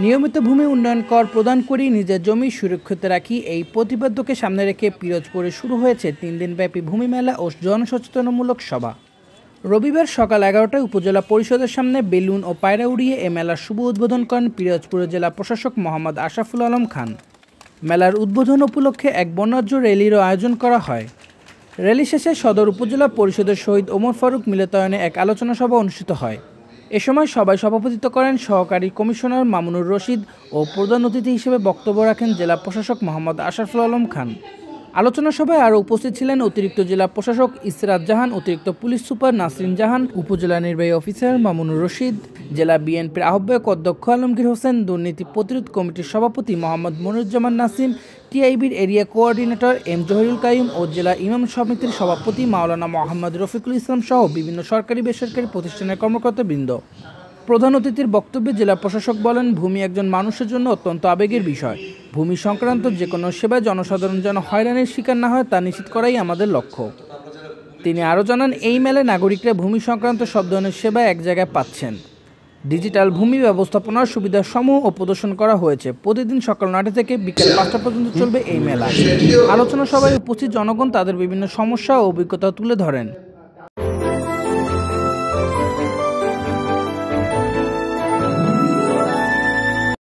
নিয়মিত ভূমি উন্নয়ন কর প্রদান করি নিজের জমি সুরক্ষিত রাখি এই প্রতিপাদ্যকে সামনে রেখে পিরোজপুরে শুরু হয়েছে 3 দিনব্যাপী ভূমি মেলা ও জনসচেতনমূলক সভা। রবিবার সকাল 11টায় উপজেলা পরিষদের সামনে বেলুন ও পায়রা উড়িয়ে এ মেলার শুভ উদ্বোধন করেন পিরোজপুর জেলা প্রশাসক মোহাম্মদ আশরাফুল আলম খান। মেলার উদ্বোধন উপলক্ষে এক বর্ণাঢ্য র্যালিরও আয়োজন করা হয়। র্যালি শেষে সদর উপজেলা পরিষদের শহীদ ওমর ফারুক মিলনায়তনে এক আলোচনা সভা অনুষ্ঠিত হয়। এ সময় সভায় সভাপতিত্ব করেন সহকারী কমিশনার মামুনুর রশিদ ও প্রধান অতিথি হিসেবে বক্তব্য রাখেন জেলা প্রশাসক মোহাম্মদ আশরাফুল আলম খান। আলোচনা সভায় আরও উপস্থিত ছিলেন অতিরিক্ত জেলা প্রশাসক ইসরাত জাহান, অতিরিক্ত পুলিশ সুপার নাসরিন জাহান, উপজেলা নির্বাহী অফিসার মামুনুর রশিদ, জেলা বিএনপির আহ্বায়ক অধ্যক্ষ আলমগীর হোসেন, দুর্নীতি প্রতিরোধ কমিটির সভাপতি মোহাম্মদ মনিরুজ্জামান নাসিম, টিআইবির area coordinator M Zahirul Kaim ও জেলা ইমাম সমিতির সভাপতি মাওলানা মোহাম্মদ রফিকুল ইসলাম সহ বিভিন্ন সরকারি বেসরকারি প্রতিষ্ঠানের কর্মকর্তাবৃন্দ। প্রধান অতিথির বক্তব্যে জেলা প্রশাসক বলেন, ভূমি একজন মানুষের জন্য অত্যন্ত আবেগের বিষয়। ভূমি সংক্রান্ত যে কোনো সেবায় জনসাধারণ যেন হয়রানির শিকার না হয় তা নিশ্চিত করাই আমাদের লক্ষ্য। তিনি আরও জানান, এই মেলায় নাগরিকরা ভূমি সংক্রান্ত সব ধরনের সেবা এক জায়গায় পাচ্ছেন। ডিজিটাল ভূমি ব্যবস্থাপনার সুবিধাসমূহ ও প্রদর্শন করা হয়েছে। প্রতিদিন সকাল 9টা থেকে বিকেল 5টা পর্যন্ত চলবে এই মেলা। আলোচনা সভায় উপস্থিত জনগণ তাদের বিভিন্ন সমস্যা ও অভিজ্ঞতা তুলে ধরেন।